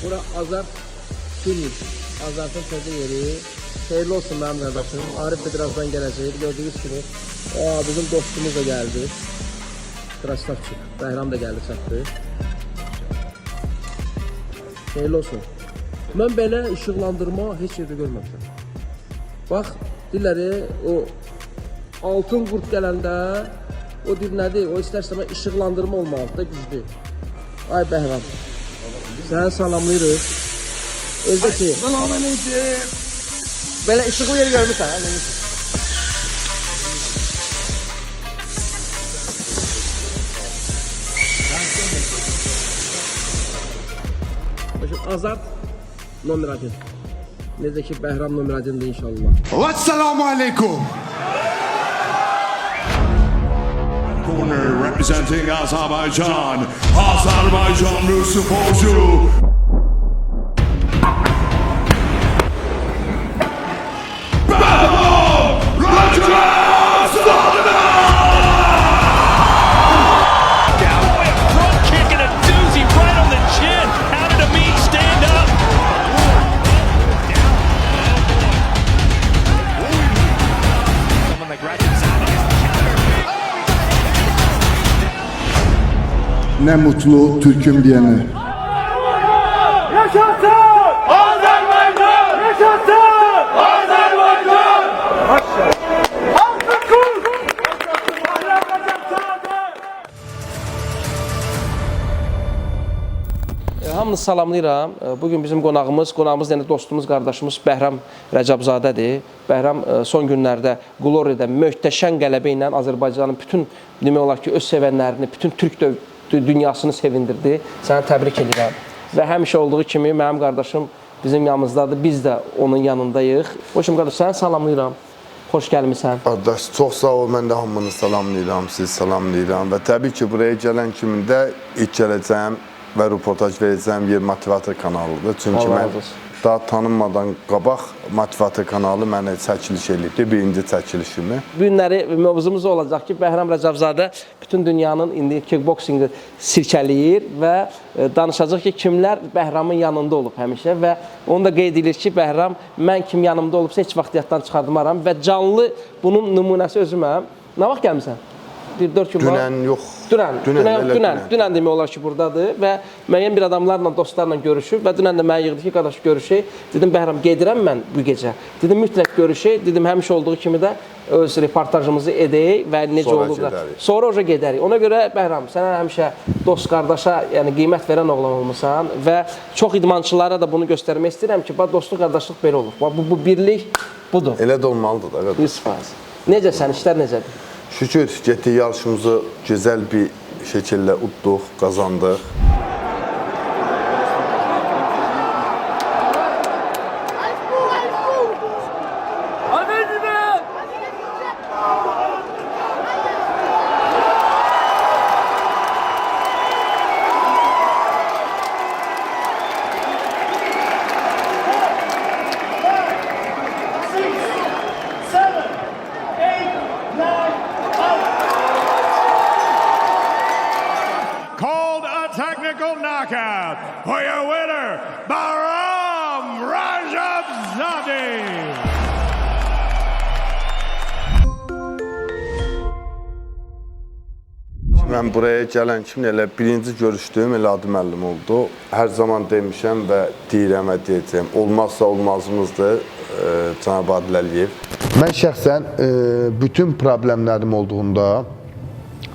Bura Azart Finish. Azart'ın təzə yeri. Xeyirli olsun mənim qardaşım. Arif de birazdan gələcək. Gördüyünüz kimi bizim dostumuz da gəldi. Krasavçık. Bəhram da gəldi çatdı. Xeyirli olsun. Mən belə işıqlandırma heç yerdə görməmişəm. Bax, dilləri o altın qurt gələndə o dil nədir? O istərsə işıqlandırma olmalıdır da güclü. Ay Bəhram. Səni salamlayırıq. Özdə ki, belə işıqlı yer görmüşsən, hə? Azart номер 1. Necə ki Bəhram номер 1'dir inşallah. Assalamu alaikum. Corner representing Azerbaijan. Azerbaijan Nusufoju. Ne mutlu Türk'üm diyene. Yaşasın Azerbaycan! Yaşasın Azerbaycan! Hamınızı salamlayıram. Bugün bizim qonağımız yəni dostumuz, qardaşımız Bəhram Rəcəbzadədir. Bəhram son günlərdə Gloria'da möhtəşəm qələbə ilə Azərbaycanın bütün demək olar ki, öz sevənlərini, bütün Türk dünyasını sevindirdi. Səni təbrik edirəm. Və həmişə olduğu kimi mənim qardaşım bizim yanımızdadır. Biz də onun yanındayıq. Hoşum qardaş, səni salamlayıram. Xoş gəlmisən. Qardaş, çox sağ ol. Mən də hamını salamlayıram, sizi salamlayıram. Və təbii ki, buraya gələn kimi də ilk gələcəyim və reportaj verəcəyim yer Motivator kanalıdır. Çünki mən daha tanınmadan qabaq Motivator kanalı mənə çəkiliş edibdir, birinci çəkilişimi. Bu günləri mövzumuz olacaq ki, Bəhram Rəcəbzadə bütün dünyanın indi kickboxingi sirkələyir və danışacaq ki, kimlər Bəhramın yanında olub həmişə və onu da qeyd edir ki, Bəhram mən kim yanımda olubsa heç vaxt yaddan çıxardımaram və canlı bunun nümunəsi özüməm. Nə vaxt gəlmisən? 4 gün var. Dünən yox. Dünən demək olar ki, buradadır və müəyyən bir adamlarla, dostlarla görüşüb və dünən də mənə yığdı ki, qardaş görüşək. Dedim, Bəhram, gedirəm mən bu gecə. Dedim, mütləq görüşək. Dedim, həmişə olduğu kimi də öz reportajımızı edək və necə olur da. Sonra oca gedərik. Ona görə, Bəhram, sənə həmişə dost qardaşa yəni, qiymət verən oğlan olmuşsan və çox idmançılara da bunu göstərmək istəyirəm ki, dostluq, qardaşlıq belə olur. Bu birlik budur. Elə də olmalıdır da. 100%. Necəsən, işlər necədir? Şükür, getdik yarışımızı gözəl bir şəkildə utduq, qazandıq. Technical knockout for your winner, Bəhram Rəcəbzadə. Mən buraya gələn kimi elə birinci görüşdüyüm elə adı müəllim oldu. Hər zaman demişəm və deyirəm və deyəcəyim. Olmazsa olmazımızdır cənab Adil Əliyev. Mən şəxsən bütün problemlərim olduğunda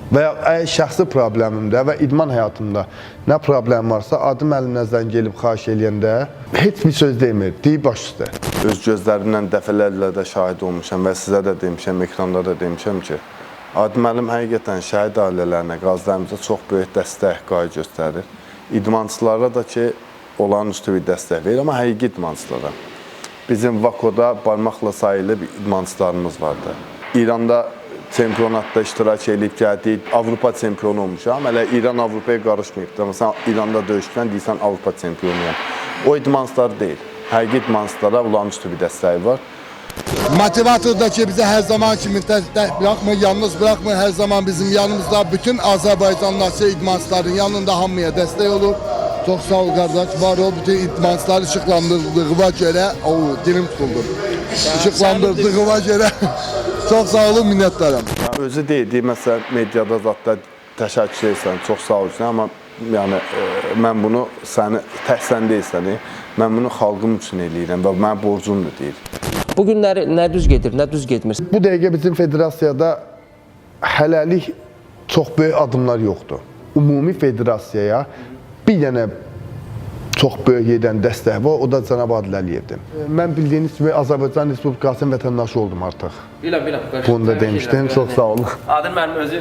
və ya şəxsi problemimdə və idman həyatımda nə problem varsa adım əlimnəzdən gelib xahiş eləyəndə heç bir söz demir, deyib baş üstə. Öz gözlərimlə dəfələrlə də şahid olmuşam və sizə də demişəm, ekranda da demişəm ki, adım əlim həqiqətən şəhid ailələrinə, qazilərimizə çox böyük dəstək, qayı göstərir. İdmançılara da ki, olağanüstü bir dəstək verir, amma həqiqi idmançılara. Bizim Vakoda barmaqla sayılı bir idmançılarımız vardı. İranda çempionatda iştirak edib gəldik, Avropa çempionu olmuşam. Hələ İran Avropaya qarışmayıbdır, amma sən İranda döyüşkən deyirsən Avropa çempionuyam. O idmançılar deyil, həqiqi idmançılara olağanüstü bir dəstəyi var. Motivatordakı bize her zaman kimi bırakmır, yalnız bırakmır, her zaman bizim yanımızda bütün Azerbaycanlısı idmançıların yanında hamıya destek olur. Çox sağ ol qardaş. Var o bütün idmançıları işıqlandırdığına görə, o dilim tutuldu. İşıqlandırdığına görə çox sağ olun, minnətdaram. Özü deyildi, məsələn, mediada zətdə təşəkkür edirsən, çox sağ olsun, amma yəni mən bunu tək sən deyilsən, mən bunu xalqım üçün eləyirəm və mənim borcumdur deyir. Bu günləri nə düz gedir, nə düz getmir. Bu dəqiqə bizim federasiyada hələlik çox böyük adımlar yoxdur. Ümumi federasiyaya bir dənə çox böyük yerdən dəstək var, o da cənab Adil Əliyevdir. Mən bildiyiniz kimi Azərbaycan Respublikasının vətəndaşı oldum artıq. Biləm. Bunu da demişdim, çox sağ olun. Adil mənim özü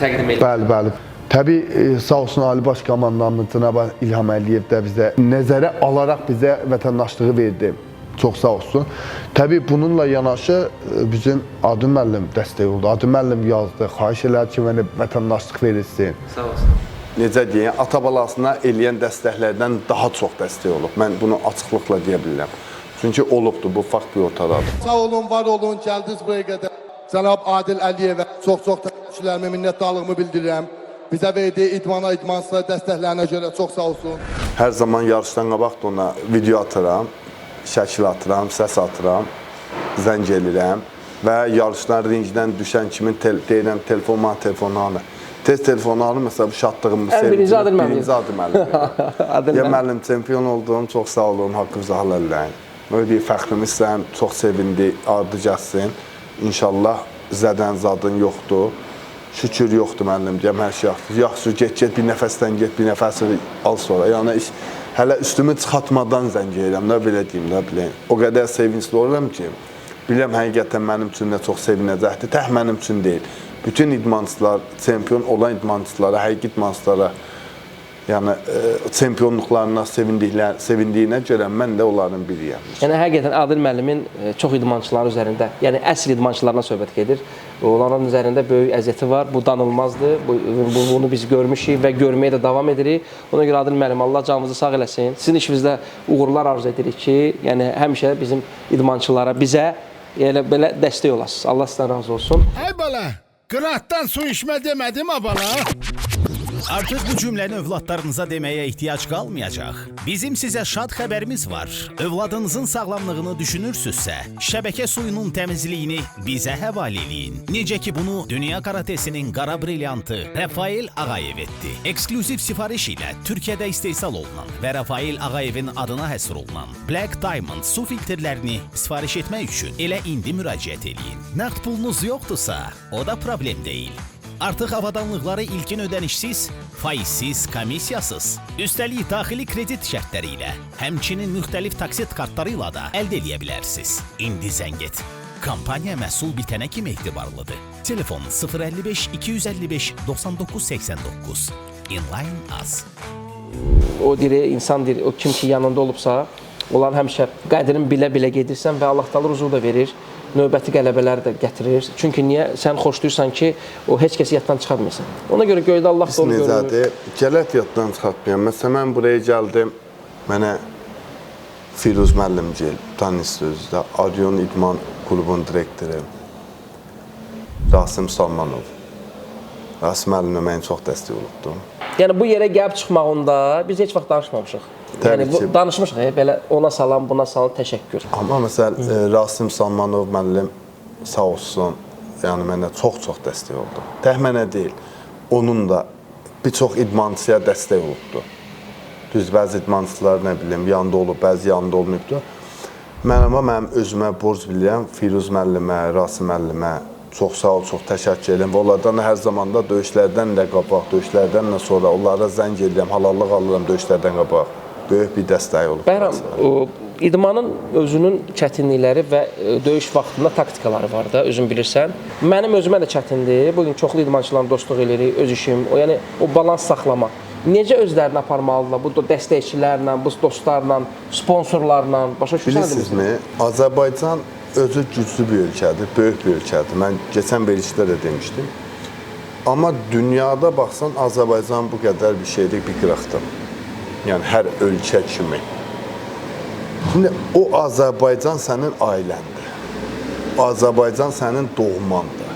təqdim edir. Bəli. Təbii sağ olsun Ali Baş Komandanımız cənab İlham Əliyev də bizə nəzərə alaraq bizə vətəndaşlığı verdi. Çox sağ olsun. Təbii bununla yanaşı bizim Adil müəllim dəstək oldu. Adil müəllim yazdı, xahiş elədi ki, mənə vətəndaşlıq verilsin. Sağ olsun. Necə deyək, ata balasına eləyən dəstəklərdən daha çox dəstək olub. Mən bunu açıqlıqla deyə bilirəm. Çünki olubdur, bu fakt bir ortadadır. Sağ olun, var olun, gəldiniz buraya qədər. Cənab Adil Əliyevə çox təşəkkürlərimi, minnətdarlığımı bildirirəm. Bizə verdiyi idmançılara dəstəklərinə görə çox sağ olsun. Hər zaman yarışdan qabaq da ona video atıram, şəkil atıram, səs atıram, zəng edirəm və yarışdan ringdən düşən kimin deyirəm, telefonunu alır. Tez telefonu alır, məsələn, bu şadlığımı sevindim. Birinci Adil müəllim. Birinci Adil müəllim. Ya müəllim, çempion oldum, çox sağ olun, haqqınızı halal eləyin. Öyle fəxrimizsən, çox sevindi, ardı gəlsin. İnşallah zədən zadın yoxdur. Şükür yoxdur müəllim, deyəm, hər şey yaxdır. Yaxşı, get, bir nəfəsdən get, bir nəfəsini al sonra. Yəni, hələ üstümü çıxatmadan zəng edirəm, nə belə deyim, nə biləyim. O qədər sevincli oluram ki, biləm, həqiqətən mənim üçün də çox sevinəcəkdir. Tək mənim üçün deyil. Bütün idmançılar, çempion olan idmançılara, həqiqi idmançılara, yəni çempionluqlarına sevindiyinə görə mən də onların biriyəm. Yəni həqiqətən Adil müəllimin çox idmançılar üzərində, yəni əsl idmançılarına söhbət gedir. Onların üzərində böyük əziyyəti var. Bu danılmazdır. Bunu biz görmüşük və görməyə də davam edirik. Ona görə Adil müəllim, Allah canınızı sağ eləsin. Sizin işinizdə uğurlar arzu edirik ki, yəni həmişə bizim idmançılara, bizə belə dəstək olasınız. Allah sizdən razı olsun. Ay bala, qıratdan su içmə demədim ha bala. Artıq bu cümləni övladlarınıza deməyə ehtiyac qalmayacaq. Bizim sizə şad xəbərimiz var. Övladınızın sağlamlığını düşünürsünüzsə, şəbəkə suyunun təmizliyini bizə həvalə eləyin. Necə ki bunu Dünya Karatesinin qara brilyantı Rafael Ağayev etdi. Eksklüziv sifariş ilə Türkiyədə istehsal olunan və Rafael Ağayevin adına həsr olunan Black Diamond su filtrlərini sifariş etmək üçün elə indi müraciət eləyin. Nəqd pulunuz yoxdursa, o da problem deyil. Artıq avadanlıqları ilkin ödənişsiz, faizsiz, komissiyasız, üstəlik daxili kredit şərtləri ilə, həmçinin müxtəlif taksit kartları ilə da əldə edə bilərsiniz. İndi zəng et. Kampaniya məhsul bitənə kimi etibarlıdır. Telefon 055-255-9989. Inline Az. O diri, insan diri, o kim ki yanında olubsa, onların həmişə qədrini bilə-bilə gedirsən və Allah da ruzu da verir. Növbəti qələbələri də gətirir. Çünki niyə? Sən xoşlayırsan ki, o heç kəsi yaddan çıxartmayasın. Ona görə göydə Allah da onu görür. Necədir? Gələt yaddan çıxartmayam. Məsələn, mən buraya gəldim, mənə Firuz müəllimcil, tanist özdə, Adyon İdman Klubunun direktoru Rasim Salmanov. Rasim müəllimə mən çox dəstək olubdum. Yəni bu yerə gəlib çıxmağında biz heç vaxt danışmamışıq. Yəni danışmışıq, belə ona salam, buna salam, təşəkkür. Amma məsələn, Rasim Salmanov müəllim sağ olsun, yəni mənə çox dəstək oldu. Tək mənə deyil, onun da bir çox idmançıya dəstək olubdu. Düz bəzi idmançılar, nə bilim, yanında olub, bəzi yanında olmayıbdı. Mənim özümə borc bilirəm, Firuz müəllimə, Rasim müəllimə çox sağ ol, çox təşəkkür edirəm. Və onlardan hər zaman da döyüşlərdən də qabaq, döyüşlərdən də sonra onlara zəng edirəm, halallıq alıram döyüşlərdən qabaq. Böyük bir dəstək olub. Bəyram, idmanın özünün çətinlikləri və döyüş vaxtında taktikaları var da, özün bilirsən. Mənim özümə də çətindir. Bugün çoxlu idmançılarla dostluq edirik, öz işim. Yəni o balans saxlama. Necə özlərini aparmalıdırlar? Bu dəstəkçilərlə, bu dostlarla, sponsorlarla, başa düşürsünüz? Bilirsinizmi? Azərbaycan özü güclü bir ölkədir, böyük bir ölkədir. Mən keçən verilişdə də demişdim. Amma dünyada baxsan, Azərbaycan bu qədər bir şeydir, bir qıraqdır. Yəni, hər ölkə kimi. Şimdi, o Azərbaycan sənin ailəndir. Azərbaycan sənin doğmandır.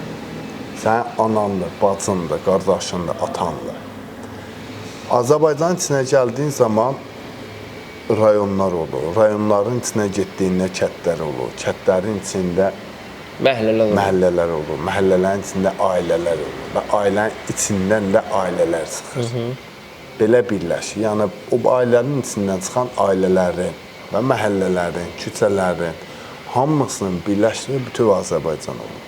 Sənin anandır, bacındır, qardaşındır, atandır. Azərbaycanın içinə gəldiyin zaman rayonlar olur. Rayonların içinə getdiyində kəndlər olur. Kəndlərin içində məhəllələr olur. Məhəllələrin içində ailələr olur. Və ailənin içindən də ailələr çıxır. Belə birləşir. Yəni o ailənin içindən çıxan ailələrin və məhəllələrin, küçələrin hamısının birləşdiyi bütöv Azərbaycan olur.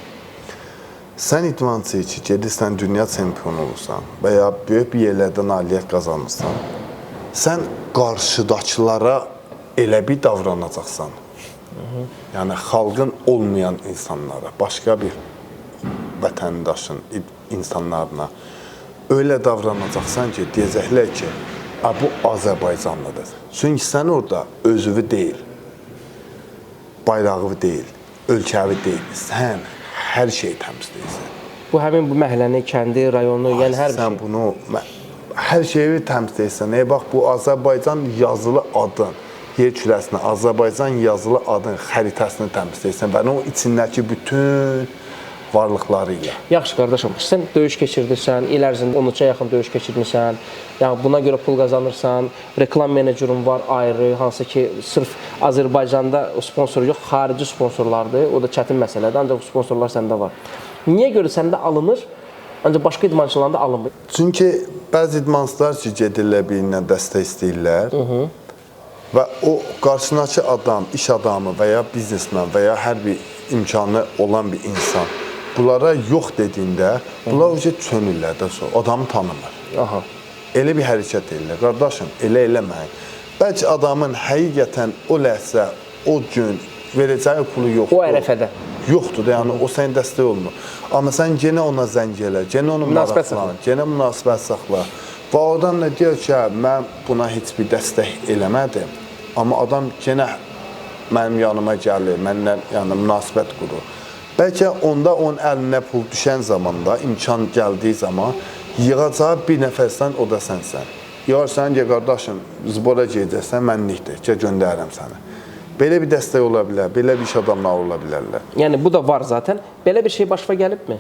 Sən idmançı ki, gedirsən dünya çempionu olursan və ya böyük bir yerlərdə nailiyyət qazanırsan, sən qarşıdakılara elə bir davranacaqsan. Yəni xalqın olmayan insanlara, başqa bir vətəndaşın, insanlarına öyle davranacaqsan ki, deyəcəklər ki, bu Azərbaycanlıdır. Çünki sən orada özüvü deyil, bayrağı deyil, ölkəvi deyil, sən hər şey təmsil edirsən. Bu həmin bu məhəlləni, kəndi, rayonu, yəni hər bir sən bunu hər şeyi təmsil edirsən. Bax, bu Azərbaycan yazılı adın, yer kürəsində Azərbaycan yazılı adın xəritəsini təmsil edirsən və o içindəki bütün varlıqları ilə. Yaxşı qardaşım, sən döyüş keçirdirsən, il ərzində 13-ə yaxın döyüş keçirmirsən, yəni buna görə pul qazanırsan, reklam menecerun var ayrı, hansı ki, sırf Azərbaycanda sponsor yox, xarici sponsorlardır, o da çətin məsələdir, ancaq sponsorlar səndə var. Niyə görə səndə alınır, ancaq başqa idmançılarında alınmır? Çünki bəzi idmançılar ki, gedirlər birinə dəstək istəyirlər və o qarşısındakı adam, iş adamı və ya biznesmen və ya hər bir imkanı olan bir insan bunlara yox dediyində, bunlar o çönürlər də sonra, adamı tanımır. Aha. Elə bir hərəkət edirlər. Qardaşım, elə eləməyin. Bəlkə adamın həqiqətən o ləhsə, o gün verəcəyi pulu yoxdur. O ərəfədə. Yoxdur da, yəni o sənin dəstək olmur. Amma sən genə ona zəng elə, genə onu maraqlan, genə münasibət saxla. Və oradan da deyir ki, mən buna heç bir dəstək eləmədim. Amma adam genə mənim yanıma gəlir, mənimlə yəni, münasibət qurur. Bəlkə onda onun əlinə pul düşən zamanda, imkan gəldiyi zaman yığacağı bir nəfərsən, o da sənsən. Yığarsan, deyə qardaşım, zbora gedəcəksən, mənlikdir, göndərirəm səni. Belə bir dəstək ola bilər, belə bir iş adamlar ola bilərlər. Yəni bu da var zaten. Belə bir şey başına gəlibmi?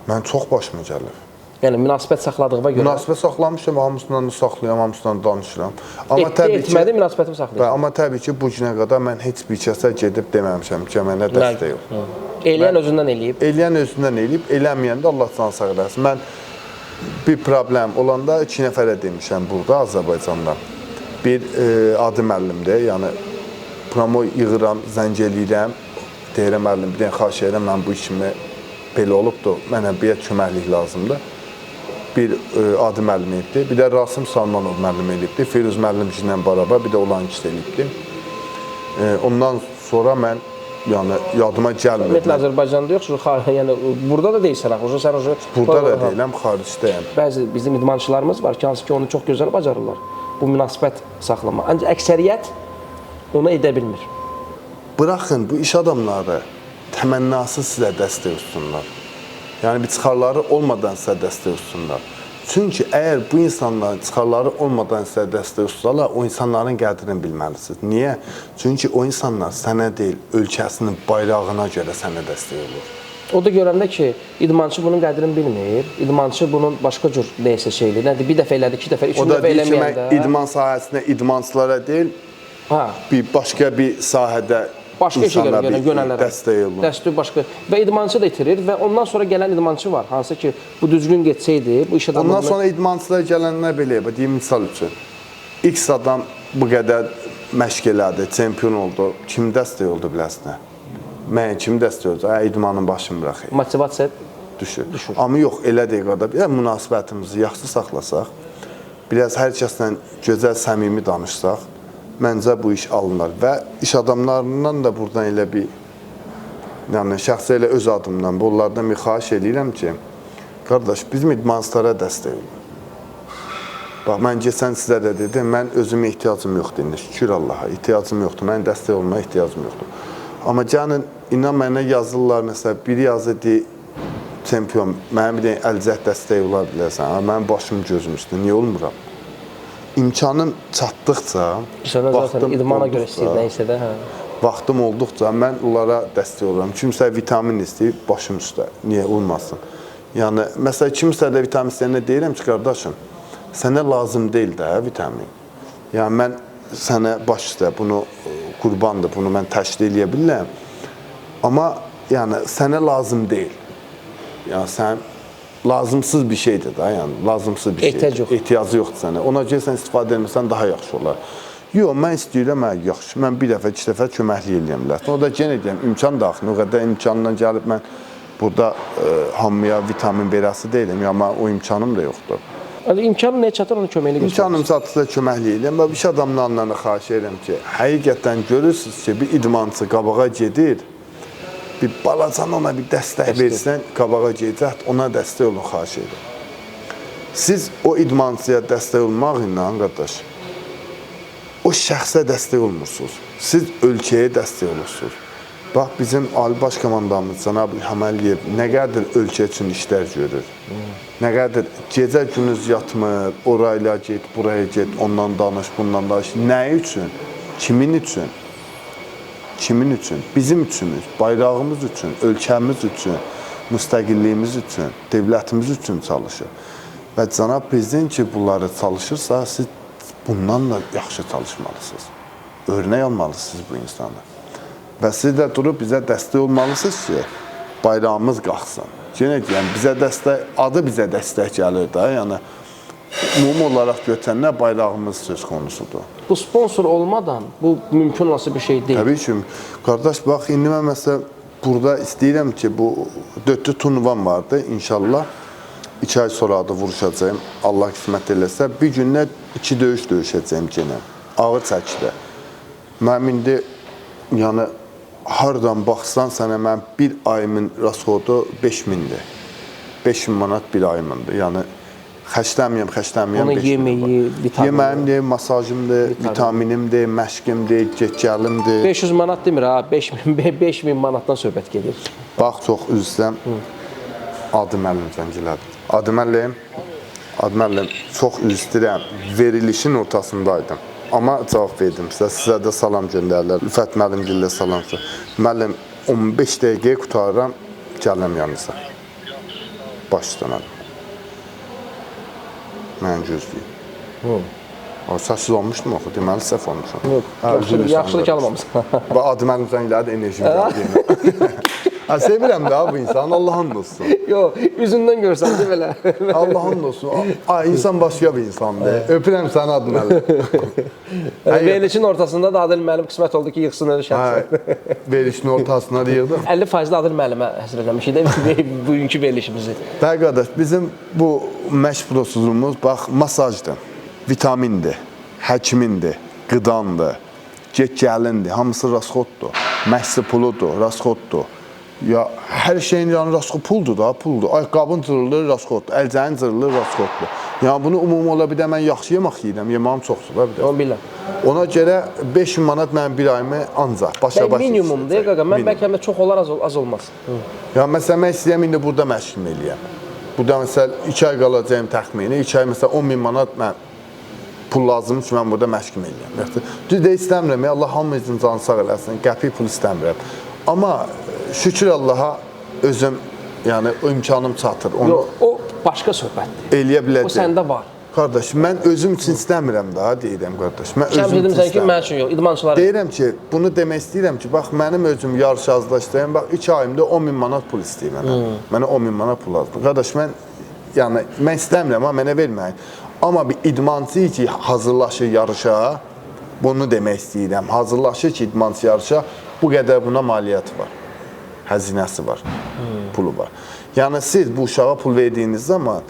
Mən çox başıma gəlir. Yəni münasibət saxladığıma görə. Münasibət saxlamışam, hamısından da saxlayıram, hamısından danışıram. Etmədi, münasibətimi saxlayıram. Amma təbii ki, bu günə qədər mən heç bir kəsə gedib deməmişəm ki, mənə dəstək yox. Eləyən özündən eləyib. Eləyən özündən eləyib, eləməyən də Allah canı sağ eləsin. Mən bir problem olanda 2 nəfərə demişəm burada, Azərbaycanda. Bir Adi müəllimdir, yəni promo yığıram, zəng eləyirəm, deyirəm müəllim, bir dənə xahiş edirəm, mən bu işimi belə olubdur, mənə bir köməklik lazımdır. Bir Adi müəllim edibdir, bir də Rasim Salmanov müəllim edibdir, Firuz müəllim ilə bərabər, bir də olan kişi edibdir. Ondan sonra mən yəni yadıma gəlmir. Ümumiyyətlə Azərbaycanda yox, yəni burada da deyilsən axı, sən burada da deyiləm, xaricdəyəm. Bəzi bizim idmançılarımız var ki, hansı ki onu çox gözəl bacarırlar. Bu münasibət saxlama. Ancaq əksəriyyət onu edə bilmir. Bıraxın bu iş adamları təmənnasız sizə dəstək olsunlar. Yəni bir çıxarları olmadan sizə dəstək olsunlar. Çünki əgər bu insanların çıxarları olmadan sizə dəstək olsunlar, o insanların qədrini bilməlisiniz. Niyə? Çünki o insanlar sənə deyil, ölkəsinin bayrağına görə sənə dəstək olur. O da görəndə ki, idmançı bunun qədrini bilmir, idmançı bunun başqa cür neysə şeyli, nədir, bir dəfə elədi, 2 dəfə, 3 dəfə eləməyəndə. O da deyir ki, mən idman sahəsində idmançılara deyil, başqa bir sahədə başqa işə yönələrək dəstək olunur. Dəstək başqa və idmançı da itirir və ondan sonra gələn idmançı var. Hansı ki bu düzgün getsəydi, bu iş adamı. Ondan sonra idmançılar gələnlər belə, deyim misal üçün. X adam bu qədər məşq elədi, çempion oldu. Kim dəstək oldu biləsinə? Mən kim dəstək oldu? İdmanın başını buraxır. Motivasiya düşür. Amma yox, elə deyil qardaş. Bir münasibətimizi yaxşı saxlasaq, biraz hər kəslə gözəl, səmimi danışsaq, məncə bu iş alınır və iş adamlarından da buradan elə bir, yəni şəxsi elə öz adımdan, onlardan bir xahiş edirəm ki, qardaş, bizim idmançılara dəstək olun. Bax, mən geçən sizə də dedim, mən özümə ehtiyacım yoxdur indi, şükür Allaha, ehtiyacım yoxdur, mənim dəstək olmaya ehtiyacım yoxdur. Amma gəlin, inan mənə yazırlar, məsələn, biri yazır, deyir, çempion, mənim bir dənə əlcək dəstək ola bilərsən, mənim başım gözüm üstə, niyə olmuram? İmkanım çatdıqca, vaxtım olduqca mən onlara dəstək oluram. Kimsə vitamin istəyir, başım üstə, niyə olmasın? Yəni, məsələn, kimsə də vitamin istəyəndə deyirəm ki, qardaşım, sənə lazım deyil də vitamin. Yəni mən sənə baş üstə bunu qurbandır, bunu mən təşkil edə bilirəm. Amma yəni sənə lazım deyil. Yəni sən lazımsız bir şeydir da, yəni lazımsız bir şeydir. Ehtiyacı yoxdur sənə. Ona görə sən istifadə etmirsən daha yaxşı olar. Yox, mən istəyirəm, yaxşı. Mən bir dəfə, 2 dəfə köməklik eləyəm bilərsən. O da yenə deyəm, imkan daxil. O qədər imkanla gəlib mən burada hamıya vitamin verəsi deyiləm. Ya mən o imkanım da yoxdur. İmkanın nəyə çatır, onu köməkli göstərir. İmkanım çatırsa köməklik eləyəm. Və bir şey adamlarla xahiş edirəm ki, həqiqətən görürsünüz ki, bir idmançı qabağa gedir, bir balacan ona bir dəstək versən, qabağa gedəcək, ona dəstək olun, xahiş edirəm. Siz o idmançıya dəstək olmaq ilə, qardaş, o şəxsə dəstək olmursunuz. Siz ölkəyə dəstək olursunuz. Bax, bizim Ali Baş Komandamız Cənab İlham Əliyev nə qədər ölkə üçün işlər görür. Nə qədər gecə gündüz yatmır, orayla get, buraya get, ondan danış, bundan danış. Nə üçün? Kimin üçün? Kimin üçün? Bizim üçünüz, bayrağımız üçün, ölkəmiz üçün, müstəqilliyimiz üçün, dövlətimiz üçün çalışır. Və Cənab Prezident ki, bunları çalışırsa, siz bundan da yaxşı çalışmalısınız. Örnək almalısınız bu insana. Və siz də durub bizə dəstək olmalısınız ki, bayrağımız qalxsın. Yenə deyəm, bizə dəstək, adı bizə dəstək gəlir də, yəni ümumi olaraq götürəndə bayrağımız söz konusudur. Bu sponsor olmadan bu mümkün olası bir şey deyil. Təbii ki, qardaş, bax, indi mən məsələn burada istəyirəm ki, bu 4 turnuvam vardı, inşallah 2 ay sonra da vuruşacağım, Allah qismət eləsə. Bir gündə 2 döyüş döyüşəcəyim yenə, ağır çəkidə. Mənim indi, yəni, hardan baxsan sənə mən bir ayımın rasodu 5.000'dir. 5.000 manat bir ayımındır. Yəni, xəstəmiyəm. Onun yeməyi, vitamini. Yeməyimdir, masajımdır, vitaminimdir, məşqimdir, get-gəlimdir. 500 manat demir ha, 5000 manatdan söhbət gedir. Bax, çox üzr istəyirəm. Adım Əlim zəngilədir. Adım Əlim, çox üzr istəyirəm. Verilişin ortasındaydım. Amma cavab verdim sizə. Sizə də salam göndərirlər. Rüfət müəllim gillə salam. Müəllim, 15 dəqiqəyə qutarıram, gələm yanınıza. Başdan əlim. Mən gözləyim. Səssiz olmuşdum oxu, deməli səhv olmuşam. Yox, yaxşılıq almamışsın. Və adım Əlim zəngilədir, enerjim gəldi. Sevirəm də bu insan, Allah'ın olsun. Yox, üzündən görsən de belə. Allah'ın olsun. İnsan başqa bir insandır. Öpürəm səni Adil müəllim. Verilişin ortasında da Adil müəllim qismət oldu ki, yıxsın öyle şəxsən. Verilişin ortasına yığdıq. 50% Adil müəllimə həsr eləmişik də bugünkü verilişimizi. Bəli qardaş, bizim bu məşq prosedurumuz bax masajdır, vitamindir, həkimindir, qıdandır, get-gəlindir, hamısı rasxoddur, məşqçi puludur, rasxoddur. Ya hər şeyin yəni rasxod puldur da, puldur. Ayaqqabın cırılır, rasxoddur, əlcəyin cırılır, rasxoddur. Yəni bunu ümumi ola bir də mən yaxşı yemək yeyirəm, yeməğim çoxdur da bir də. Onu biləm. Ona görə 5.000 manat mənim bir ayımı ancaq başa-baş. Minimumdur qaqa, mən bəlkə də çox olar, az olmaz. Ya məsələn, mən istəyirəm indi burada məşqimi eləyəm. Burada məsələn 2 ay qalacağım təxmini, 2 ay məsələn 10.000 manat mən pul lazımdır ki, mən burada məşqimi eləyəm. Düz də istəmirəm, Allah hamımızın canı sağ eləsin, qəpik pul istəmirəm. Amma şükür Allaha özüm, yəni o imkanım çatır. Yox, o başqa söhbətdir. Eləyə biləcəm. O səndə var. Qardaş, mən özüm üçün istəmirəm daha, deyirəm qardaş. Mən Sən özüm dedim üçün sən ki, mən üçün yox, idmançılar. Deyirəm ki, bunu demək istəyirəm ki, bax mənim özüm yarış azlaşdırayım, bax 2 ayımda 10.000 manat pul istəyirəm. Mənə 10.000 manat pul lazımdır. Qardaş, mən istəmirəm, amma mənə verməyin. Amma bir idmançı ki, hazırlaşır yarışa, bunu demək istəyirəm. Hazırlaşır ki, idmançı yarışa, bu qədər buna maliyyəti var. Həzinəsi var, pulu var. Yəni siz bu uşağa pul verdiyiniz zaman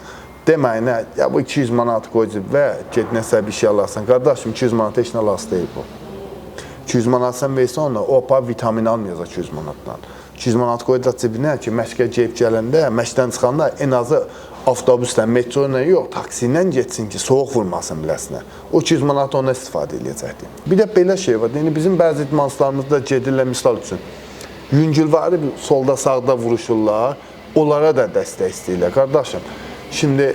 deməyin, ya bu 200 manat qoyacaq və get nəsə bir şey alarsan. Qardaşım, 200 manat heç nə lazım deyil bu. 200 manat sən versən ona, o vitamin almayacaq 200 manatdan. 200 manat qoyacaq cibinə ki, məşqə gəlib gələndə, məşqdən çıxanda ən azı avtobusla, metro ilə yox, taksi ilə getsin ki, soğuq vurmasın biləsinə. O 200 manat ona istifadə edəcəkdir. Bir də belə şey var, bizim bəzi idmançılarımız da gedirlər, misal üçün. Yüngülvari solda sağda vuruşurlar, onlara da dəstək istəyirlər. Qardaşım, şimdi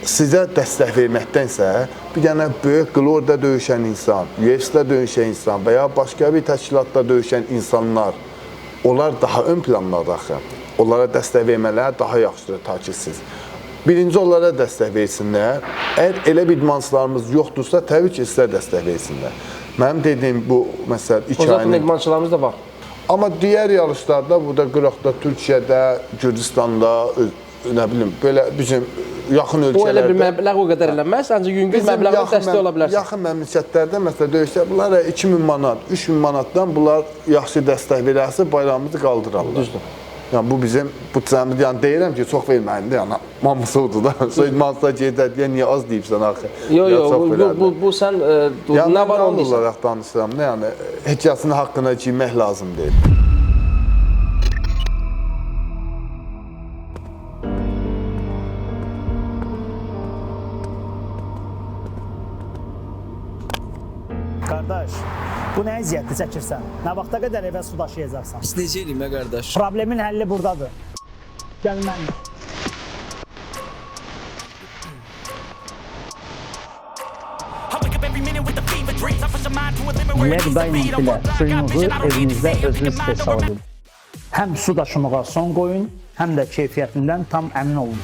sizə dəstək verməkdənsə, bir dənə böyük Glorda döyüşən insan, UFC-də döyüşən insan və ya başqa bir təşkilatda döyüşən insanlar, onlar daha ön planlarda axı. Onlara dəstək vermələri daha yaxşıdır, ta ki siz. Birinci onlara dəstək versinlər. Əgər elə bir idmançılarımız yoxdursa, təbii ki, sizlər dəstək versinlər. Mənim dediyim bu, məsəl, 2 O zaman ayın... idmançılarımız da var. Amma digər yarışlarda, burada Qıraqda, Türkiyədə, Gürcistanda, nə bilim, belə bizim yaxın Bu ölkələrdə... elə bir məbləğ o qədər eləməz, ancaq yüngül məbləğdə dəstək ola bilərsən. Yaxın məmləkətlərdə, məsələn, döyüşlər, bunlar 2000 manat, 3000 manatdan bunlar yaxşı dəstək verərsə, bayrağımızı qaldırarlar. Düzdür. Yəni, bu bizim bütçəmiz, yəni deyirəm ki, çox verməyin də, yəni, mamısı odur da. Soyudmansa gedə deyə, niyə az deyibsən axı? Bu sən, nə var onu deyirsən? olaraq danışıram da, yəni, hekayəsinin haqqına giymək lazım deyil. Qardaş, bu nə əziyyətli çəkirsən? Nə vaxta qədər evə su daşıyacaqsan? Biz necə eləyim qardaş? Problemin həlli buradadır. Gəl mənimlə. Ləqday ilə suyunuzu evinizdə özünüz istehsal edin. Həm su daşımağa son qoyun, həm də keyfiyyətindən tam əmin olun.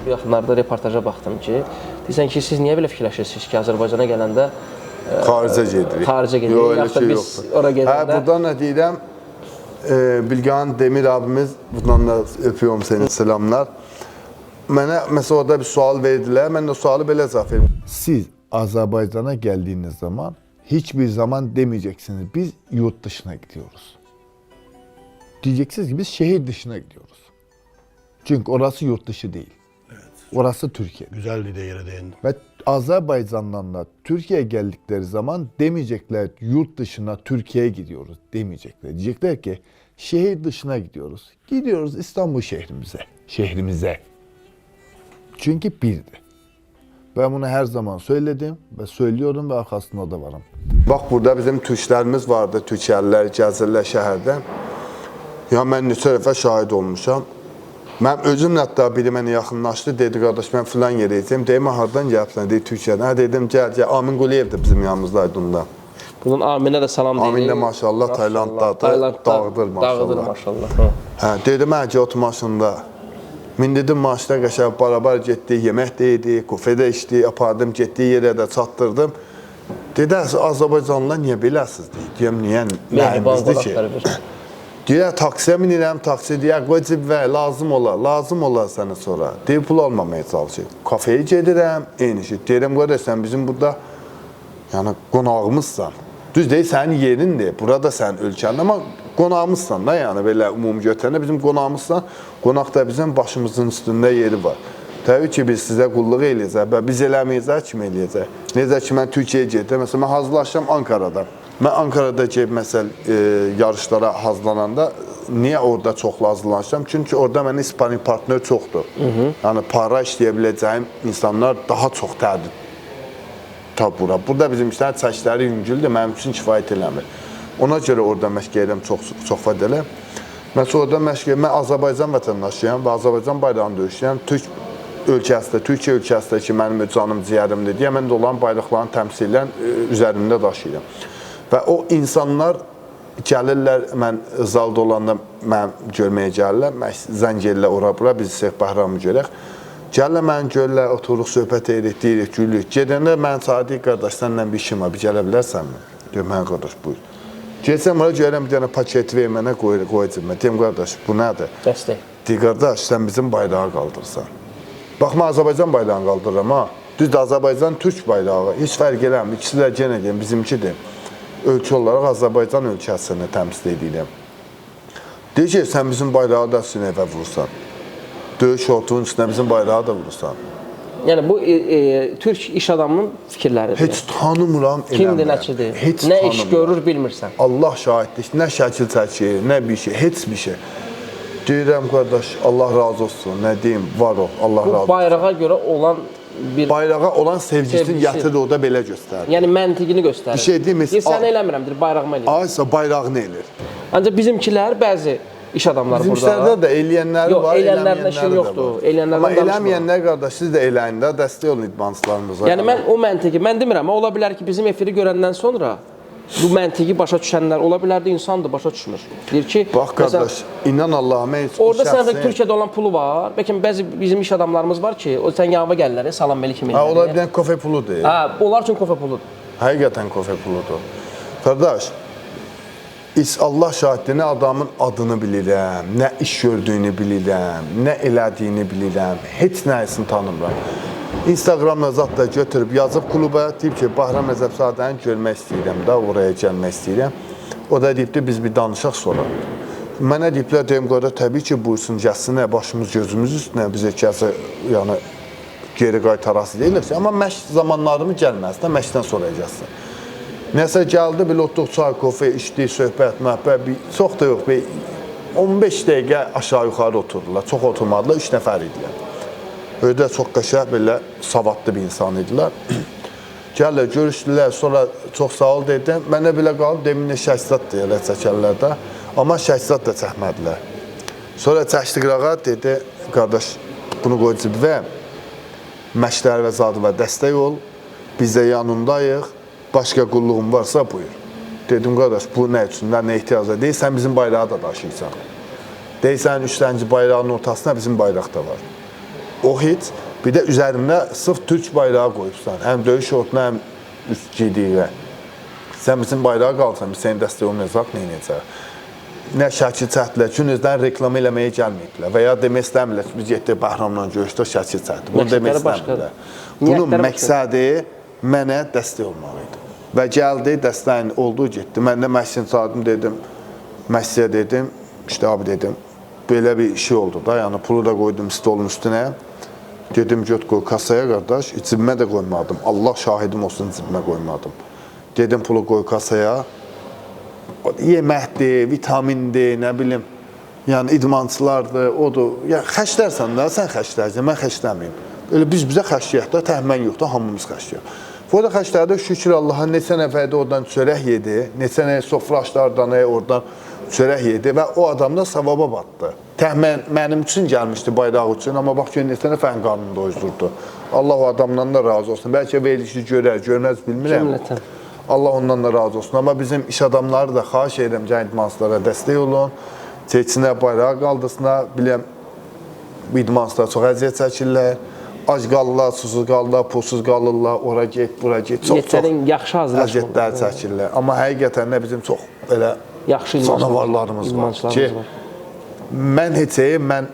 Bu yaxınlarda reportaja baxdım ki, deyirsən ki, siz niyə belə fikirləşirsiniz ki, Azərbaycana gələndə Xaricə gedirik. Xaricə gedirik, Yox, elə yaxud da şey biz yoxdur. ora gedəndə... Burada nə deyirəm, Bilgehan Demir abimiz, bundan da öpüyorum seni, selamlar. Mənə məsələn orada bir sual verdilər, mən də sualı belə cavab verdim. Siz Azərbaycana gəldiyiniz zaman heç bir zaman demeyeceksiniz, biz yurt dışına gidiyoruz. Diyeceksiniz ki, biz şehir dışına gidiyoruz. Çünkü orası yurt dışı değil. Orası Türkiye. Güzel bir yere değindin. Ve Azerbaycan'dan da Türkiye'ye geldikleri zaman demeyecekler yurt dışına Türkiye'ye gidiyoruz demeyecekler. Diyecekler ki şehir dışına gidiyoruz. Gidiyoruz İstanbul şehrimize. Çünkü birdir. Ben bunu her zaman söyledim ve söylüyorum ve arkasında da varım. Bak burada bizim Türklərimiz vardı, Türkiyəlilər gəzirlər şəhərdə. Ya mən neçə dəfə şahid olmuşam. Mən özüm hətta biri mənə yaxınlaşdı, dedi qardaş mən filan yerə gedəcəm. Deyim hardan gəlibsən? Dedi Türkiyədən. Hə dedim gəl. Amin Quliyev də bizim yanımızdaydı onda. Bunun Aminə də salam deyirik. Amin də maşallah Taylanddadır. Dağıdır maşallah. Dağıdır maşallah. Hə dedim hə get maşında. Mindirdim maşına qəşəng barabar getdi, yemək də yedi, kofe də içdi, apardım getdiyi yerə də çatdırdım. Dedi Azərbaycanlılar niyə beləsiz deyir. Deyəm niyə? Nəyimizdir ki? Deyir, taksiyə minirəm, taksi deyir, qoy cibvə, lazım olar sənə sonra. Deyir, pul almamaya çalışır. Kafeyə gedirəm, eyni şey. Deyirəm, qardaş, sən bizim burada qonağımızsan. Düz deyil, sənin yerindir, burada sən ölkənin, amma qonağımızsan da, yəni belə ümumi götürəndə bizim qonağımızsan, qonaq da bizim başımızın üstündə yeri var. Təbii ki, biz sizə qulluq eləyəcək, biz eləməyəcək, kim eləyəcək? Necə ki, mən Türkiyəyə gedirəm, məsələn, mən hazırlaşacağım Ankarada. Mən Ankarada yarışlara hazırlananda niyə orada çoxlu hazırlanacağım? Çünki orada mənə İspaniya partner çoxdur. Yəni, para işləyə biləcəyim insanlar daha çox təhdid tapıram. Burada bizim işlər çəkləri yüngüldür, mənim üçün kifayət eləmir. Ona görə orada məşq edirəm çox faydalı. Mən orada məşq edirəm, mən Azərbaycan vətəndaşıyam və Azərbaycan bayrağını döyüşləyəm. Türkiyə ölkəsində ki, mənim canım ciyərimdir deyə, mən də olan bayraqların təmsilən üzərimdə daşıyıram. Və o insanlar gəlirlər, mən zalda olanda mən görməyə gəlirlər, zəng edirlər ora-bura, biz Şeyx Bəhramı görək. Gəlirlər, mən görürlər, oturuq, söhbət edirik, deyirik, gülük. Gedəndə mən Sadiq qardaş, səninlə bir işim var, bir gələ bilərsənmi? Deyir, mən qardaş, buyur. Gəlsəm, oraya görəm, bir dənə paketi ver mənə, qoyacaq. Deyim, qardaş, bu nədir? Dəstək. Deyir, qardaş, sən bizim bayrağı qaldırırsan. Bax, mən Azərbaycan bayrağını qaldırıram, ha. Düzdür, Azərbaycan Türk bayrağı, heç fərq eləmir, ikisi də genə deyim, bizimkidir. Ölkə olaraq Azərbaycan ölkəsini təmsil edirəm. Deyir ki, sən bizim bayrağı da sinəvə vurursan. Döyüş şortunun üstünə bizim bayrağı da vurursan. Yəni, bu Türk iş adamının fikirləridir. Heç tanımıram, kimdir, nəçidir, nə iş görür, bilmirsən. Allah şahiddir, nə şəkil çəkir, nə bir şey, heç bir şey. Deyirəm, qardaş, Allah razı olsun, nə deyim, var o, Allah razı olsun. Bu bayrağa görə olan bir... Bayrağa olan sevgisini gətirir, orada belə göstərir. Yəni, məntiqini göstərir. Bir şey deyim, sən eləmirəmdir, bayrağımı eləyir. Aysa bayrağını eləyir. Ancaq bizimkilər, bəzi iş adamları burada... Bizimkilərdə də eləyənləri var, eləyənlərdən yoxdur. Amma eləməyənlər, qardaş, siz də eləyin də, dəstək olun idmançılarımıza. Yəni, mən o məntiqi, mən demirəm, ola bilər ki, bizim efiri görəndən sonra bu məntiqi başa düşənlər ola bilər də insandır, başa düşmür. Deyir ki, Bax qardaş, inan Allahıma heç o orada sən şəxsi... Türkiyədə olan pulu var. Bəlkə bəzi bizim iş adamlarımız var ki, o sən yanıma gəlirlər, salam əleyküm Ha, eləyirlər. ola bilən kofe puludur. Hə, onlar üçün kofe puludur. Həqiqətən kofe puludur. Qardaş, Allah şahidinə adamın adını bilirəm, nə iş gördüyünü bilirəm, nə elədiyini bilirəm, heç nəyisini tanımıram. Instagramda zat da götürüb yazıb kluba, deyib ki, Bahram Rəzəbzadəni görmək istəyirəm da, oraya gəlmək istəyirəm. O da deyibdir, biz bir danışaq sonra. Mənə deyiblər, deyim, qardaş, təbii ki, buyursun, gəlsinə, başımız gözümüz üstünə, bizə gəlsə, yəni, geri qaytarası deyilirsə, amma məşq zamanlarımı gəlməz də, məşqdən sonra gəlsin. Nəsə gəldi, belə otduq, çay, kofe, içdik, söhbət, məhbət, çox da yox, 15 dəqiqə aşağı-yuxarı oturdular, çox oturmadılar, 3 nəfər idilər. Ödə çox qəşəng, belə savadlı bir insan idilər. Gəllər, görüşdülər, sonra çox sağ ol dedim, mənə belə qalıb, demin şəhsizat deyirlər çəkərlərdə, amma şəhsizat da çəkmədilər. Sonra çəkdik rağa, dedi, qardaş, bunu qoy cibvə, məşqlər və zadıva dəstək ol, biz də yanındayıq, başqa qulluğun varsa buyur. Dedim, qardaş, bu nə üçün, nə ehtiyacda deyil, sən bizim bayrağı da daşıyırsan. Deyirsən, 3-cü bayrağın ortasına bizim bayraq da var. O heç, bir də üzərində sırf türk bayrağı qoyubsan, həm döyüş şortuna, həm üst giydiyə. Sən bizim bayrağı qalsan, biz səni dəstək olmayacaq, neynəyəcək? Nə şəkil çəkdilər, günüzdən reklam eləməyə gəlməyiblər və ya demək istəmirlər ki, biz getdik Bəhramla görüşdük, şəkil çəkdik. Bunu demək istəmirlər. Bunun məqsədi mənə dəstək olmaq idi. Və gəldi, dəstəyin olduğu getdi. Mən də məşqin çağırdım, dedim, məşqə dedim, işte abi dedim, belə bir şey oldu da, yəni pulu da qoydum stolun üstünə. Dedim, göt qoy kasaya qardaş, cibimə də qoymadım. Allah şahidim olsun, cibimə qoymadım. Dedim, pulu qoy kasaya. Yeməkdir, vitamindir, nə bilim, yəni idmançılardır, odur. Yəni, xəşlərsən də, sən xəşlərsən, mən xəşləməyim. Elə bizə xəşləyək də, təhmən yox da, hamımız xəşləyək. Burada xəşlərdə şükür Allaha, neçə nəfərdə oradan çörək yedi, neçə nəfər sofra açlardan oradan çörək yedi və o adam da savaba batdı. Təhmən mənim üçün gəlmişdi bayraq üçün, amma bax ki, neçə nəfərin qarnını doyurdurdu. Allah o adamdan da razı olsun. Bəlkə verilişi görər, görməz bilmirəm. Cümlətən. Allah ondan da razı olsun. Amma bizim iş adamları da xahiş edirəm, idmanslara dəstək olun. Çeçinə, bayrağı qaldısına, biləm, idmanslar çox əziyyət çəkirlər. Ac qalırlar, susuz qalırlar, pulsuz qalırlar, ora get, bura get. Çox yaxşı əziyyətlər çəkirlər. Amma həqiqətən də bizim çox elə canavarlarımız var ki, mən heçəyim, mən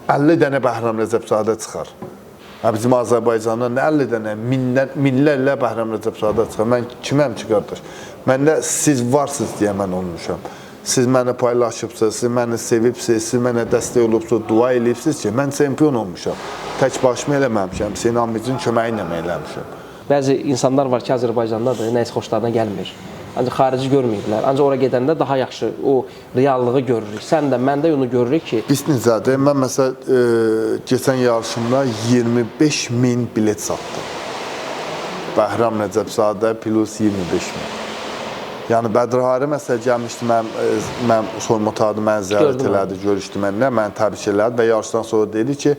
50 dənə Bəhram Rəzəbzadə çıxar. Bizim Azərbaycandan 50 dənə, minlərlə Bəhram Rəzəbzadə çıxar. Mən kiməm ki, qardaş? Məndə siz varsınız deyə mən olmuşam. Siz məni paylaşıbsınız, siz məni sevibsiniz, siz mənə dəstək olubsınız, dua eləyibsiniz ki, mən çempion olmuşam. Tək başımı eləməmişəm, Hüseyin Amicin köməyi ilə eləmişəm. Bəzi insanlar var ki, Azərbaycandadır, nəyisə xoşlarına gəlmir. Ancaq xarici görməyiblər. Ancaq ora gedəndə daha yaxşı o reallığı görürük. Sən də, mən də onu görürük ki... Biz necədir? Mən məsələn, keçən yarışımda 25.000 bilet satdım. Bəhram Rəzəbzadə plus 25.000. Yəni Bədrahari məsələ gəlmişdi, mən soyunma otağında mənə ziyarət elədi, görüşdü mənimlə, məni təbrik elədi və yarışdan sonra dedi ki,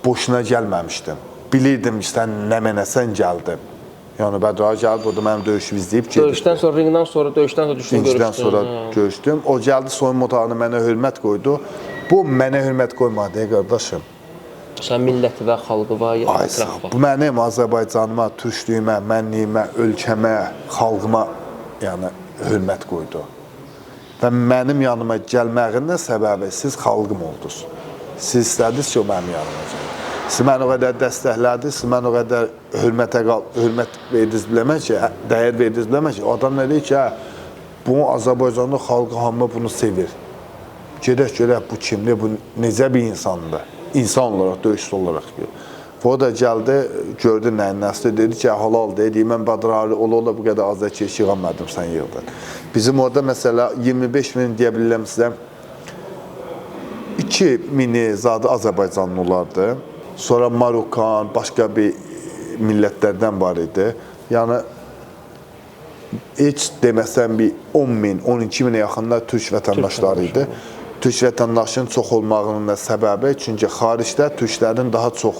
boşuna gəlməmişdim. Bilirdim ki, sən nə mənəsən gəldim. Yəni Bədrahari gəldi, o da mənim döyüşümü izləyib gedirdi. Döyüşdən sonra, ringdən sonra, döyüşdən sonra düşdüm, görüşdüm. Ringdən sonra görüşdüm. O gəldi, soyunma otağında mənə hörmət qoydu. Bu mənə hörmət qoymadı, qardaşım. Sən milləti və xalqı var, ətrafı var. Bu mənim Azərbaycanıma, türklüyümə, mənliyimə, ölkəmə, xalqıma yəni, hörmət qoydu. Və mənim yanıma gəlməyinin səbəbi siz xalqım oldunuz. Siz istədiniz ki, o mənim yanıma gəlin. Siz mən o qədər dəstəklədiniz, siz mən o qədər hörmət verdiniz biləmək ki, dəyər verdiniz biləmək ki, adam nə deyir ki, bu Azərbaycanlı xalqı hamı bunu sevir. Görək bu kimdir, bu necə bir insandır. İnsan olaraq, döyüşçü olaraq. O da gəldi, gördü nəyin nəsli, dedi ki, halal dedi, mən Bədrahari ola bu qədər azəkeş yığanmadım sən yığdın. Bizim orada məsələ 25.000 deyə bilirəm sizə, 2.000-i zadı Azərbaycanlı olardı. Sonra Marokan, başqa bir millətlərdən var idi. Yəni, heç deməsən bir 10.000, 12.000-ə yaxında türk vətəndaşları idi. Türk vətəndaşının çox olmağının da səbəbi, çünki xaricdə türklərin daha çox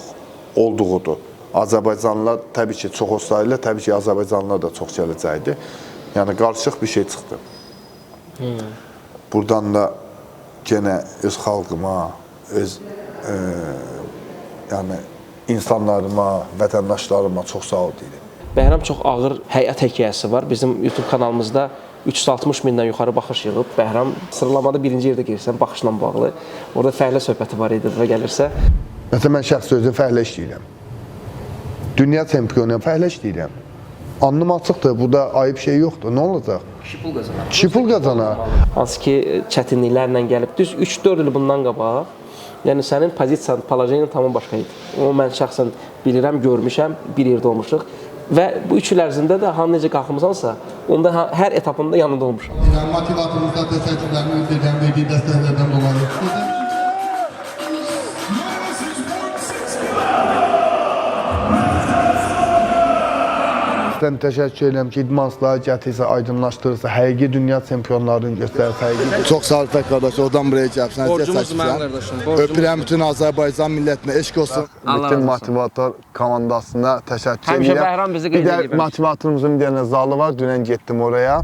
olduğudur. Azərbaycanlılar təbii ki, çox olsaydı, təbii ki, Azərbaycanlılar da çox gələcəkdi. Yəni qarışıq bir şey çıxdı. Buradan da yenə öz xalqıma, öz yəni insanlarıma, vətəndaşlarıma çox sağ ol deyirəm. Bəhram çox ağır həyat hekayəsi var. Bizim YouTube kanalımızda 360 mindən yuxarı baxış yığıb. Bəhram sıralamada birinci yerdə girsən baxışla bağlı. Orada fəhlə söhbəti var idi və gəlirsə. Məsələn, mən şəxsi özüm fəhlə işləyirəm. Dünya çempionuyam, fəhlə işləyirəm. Anlım açıqdır, burada ayıb şey yoxdur. Nə olacaq? Kişi pul qazanar. Kişi pul qazanar. Hansı ki çətinliklərlə gəlib. Düz 3-4 il bundan qabaq. Yəni sənin pozisiyan, palajenin tamam başqa idi. Onu mən şəxsən bilirəm, görmüşəm, bir yerdə olmuşuq. Və bu 3 il ərzində də hamı necə qalxmısansa, onda hər etapında yanında olmuşam. Motivatorumuzda təşəkkürlərimi bildirirəm, verdiyi dəstəklərdən dolayı. Sizdən təşəkkür edirəm ki, idmançıları gətirsə, aydınlaşdırırsa, həqiqi dünya çempionlarını göstərsə, həqiqi. Çox sağ ol Fək qardaş, oradan buraya gəlibsən. Borcumuz mənim qardaşım. Öpürəm bütün Azərbaycan millətinə, eşq olsun. Bütün motivator komandasına təşəkkür Həmişə edirəm. Bəhram bizi Bir qeyd də edir. motivatorumuzun bir dənə zalı var, dünən getdim oraya.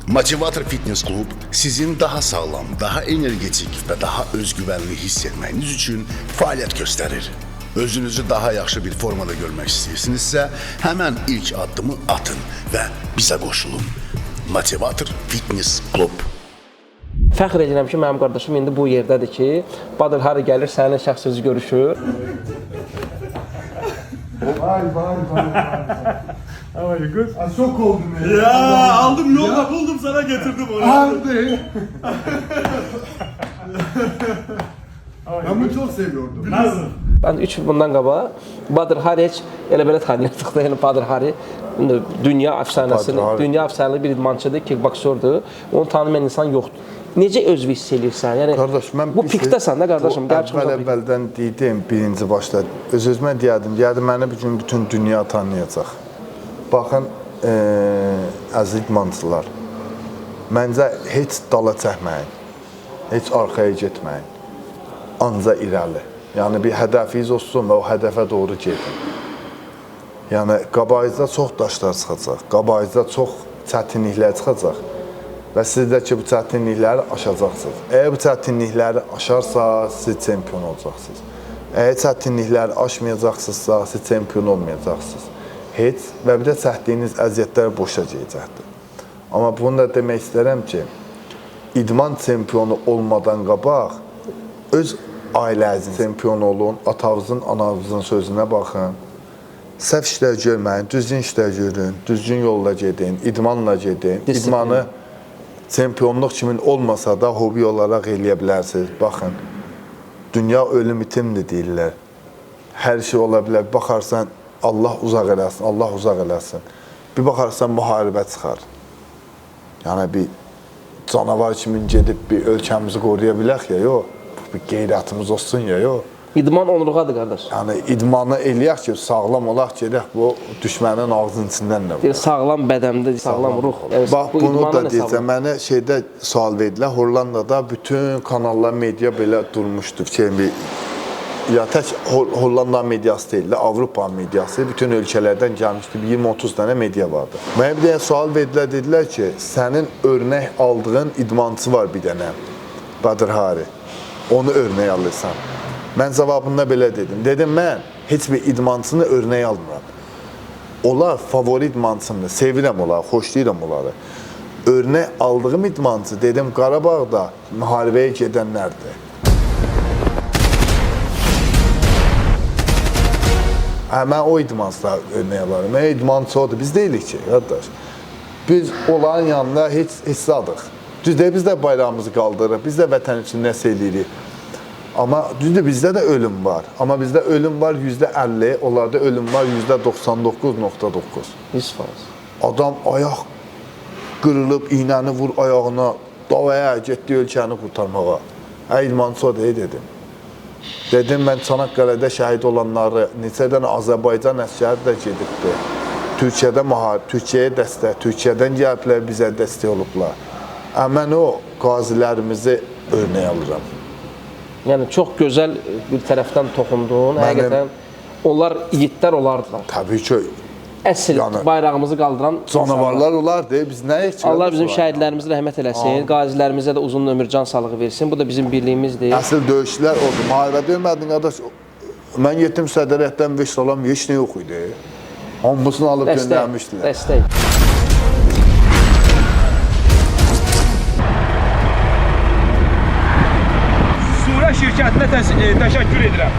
Motivator Fitness Club sizin daha sağlam, daha energetik və daha özgüvənli hiss etməyiniz üçün fəaliyyət göstərir. Özünüzü daha yaxşı bir formada görmək istəyirsinizsə, həmən ilk addımı atın və bizə qoşulun. Motivator Fitness Club. Fəxr edirəm ki, mənim qardaşım indi bu yerdədir ki, Badır Hari gəlir, səninlə şəxsi özü görüşür. Çok oldum ya. Ya aldım yolda buldum sana getirdim onu. Abi. Ben bunu çok seviyordum. Nasıl? Ben 3 il bundan qabaq Badır Hari heç elə belə tanıyırdıq da, yəni Badır Hari dünya əfsanəsini, dünya əfsanəli bir idmançıdır, kickboksordur. Onu tanımayan insan yoxdur. Necə özünü hiss edirsən? Yəni Qardaş, mən bu pikdəsən də qardaşım, əvvəldən deydim, birinci başda öz-özümə deyərdim, məni bu gün bütün dünya tanıyacaq. Baxın, əziz idmançılar, məncə heç dala çəkməyin, heç arxaya getməyin, ancaq irəli. Yəni bir hədəfiniz olsun və o hədəfə doğru gedin. Yəni qabağınızda çox daşlar çıxacaq, qabağınızda çox çətinliklər çıxacaq və siz də ki, bu çətinlikləri aşacaqsınız. Əgər bu çətinlikləri aşarsa, siz çempion olacaqsınız. Əgər çətinlikləri aşmayacaqsınızsa, siz çempion olmayacaqsınız. Heç və bir də çəkdiyiniz əziyyətlər boşa gedəcəkdir. Amma bunu da demək istərəm ki, idman çempionu olmadan qabaq öz ailənizin çempion olun, atanızın, ananızın sözünə baxın. Səhv işlər görməyin, düzgün işlər görün, düzgün yolla gedin, idmanla gedin. İdmanı çempionluq kimin olmasa da hobi olaraq eləyə bilərsiniz. Baxın, dünya ölüm itimdir deyirlər. Hər şey ola bilər. Baxarsan, Allah uzaq eləsin, Allah uzaq eləsin. Bir baxarsan, müharibə çıxar. Yəni, bir canavar kimi gedib bir ölkəmizi qoruya bilək ya, yox. Bir qeyrətimiz olsun ya, yox. İdman onurğadır, qardaş. Yəni, idmanı eləyək ki, sağlam olaq, gedək bu düşmənin ağzının içindən də var. Sağlam bədəndə, sağlam ruh. Bax, bunu da deyəcəm, mənə şeydə sual verdilər, Hollandada bütün kanallar, media belə durmuşdur. Ya tək Hollanda mediası deyil də, Avropa mediası, bütün ölkələrdən gəlmişdi, 20-30 dənə media vardı. Mənə bir dənə sual verdilər, dedilər ki, sənin örnək aldığın idmançı var bir dənə, Badır Hari, onu örnək alırsan. Mən cavabında belə dedim, mən heç bir idmançını örnək almıram. Onlar favori idmançımdır, sevirəm onları, xoşlayıram onları. Örnək aldığım idmançı, dedim, Qarabağda müharibəyə gedənlərdir. Mən o idmançılar örnək alarım. Mən idmançı odur. Biz deyilik ki, qardaş. Biz onların yanında heç hissadıq. Düzdür, biz də bayrağımızı qaldırırıq. Biz də vətən üçün nəsə eləyirik. Amma düzdür, bizdə də ölüm var. Amma bizdə ölüm var %50, onlarda ölüm var %99.9. 100%. Adam ayaq qırılıb, iynəni vur ayağına, davaya getdi ölkəni qurtarmağa. İdmançı odur, dedim. Dedim, mən Çanaqqaledə şəhid olanları, neçə dənə Azərbaycan əsgəri də gedibdi. Türkiyəyə dəstək, Türkiyədən gəliblər, bizə dəstək olublar. Mən o qazilərimizi örnək alıram. Yəni, çox gözəl bir tərəfdən toxundun. Həqiqətən Onlar yiğitlər olardılar. Təbii ki, Əsl Yəni- bayrağımızı qaldıran canavarlar olardı. Biz nə etdik? Allah bizim şəhidlərimizə rəhmət eləsin, qazilərimizə də uzun ömür, can sağlığı versin. Bu da bizim birliyimizdir. Əsl döyüşlər oldu. Müharibədə ölmədin qardaş. Mən getdim sədrətdən 5 salam, heç nə yox idi. Hamısını alıb göndərmişdilər. Dəstək. Surə şirkətinə təşəkkür edirəm.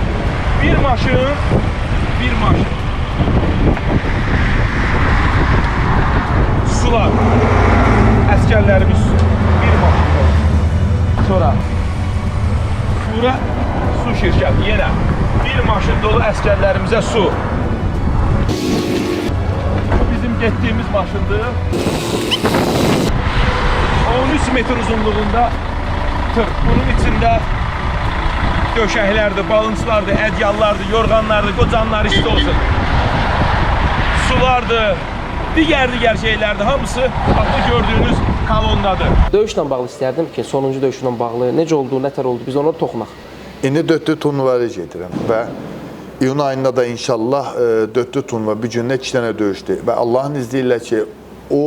Bir maşın. Sular. Əskərlərimiz bir maşın. Sonra Surə su şirkəti yenə bir maşın dolu əskərlərimizə su. Bizim getdiyimiz maşındır. 13 metr uzunluğunda tır. Bunun içində döşəklərdir, balıncılardır, ədyallardır, yorğanlardır, qocanlar işte olsun. Sulardır, digər şeylərdir. Hamısı bu gördüyünüz kolondadır. döyüşlə bağlı istərdim ki, sonuncu döyüşlə bağlı necə oldu, nətər oldu, biz ona toxunaq. İndi 4 turnuvarı gedirəm və iyun ayında da inşallah 4 turnuva bir gündə 2 dənə döyüşdü və Allahın izni ilə ki o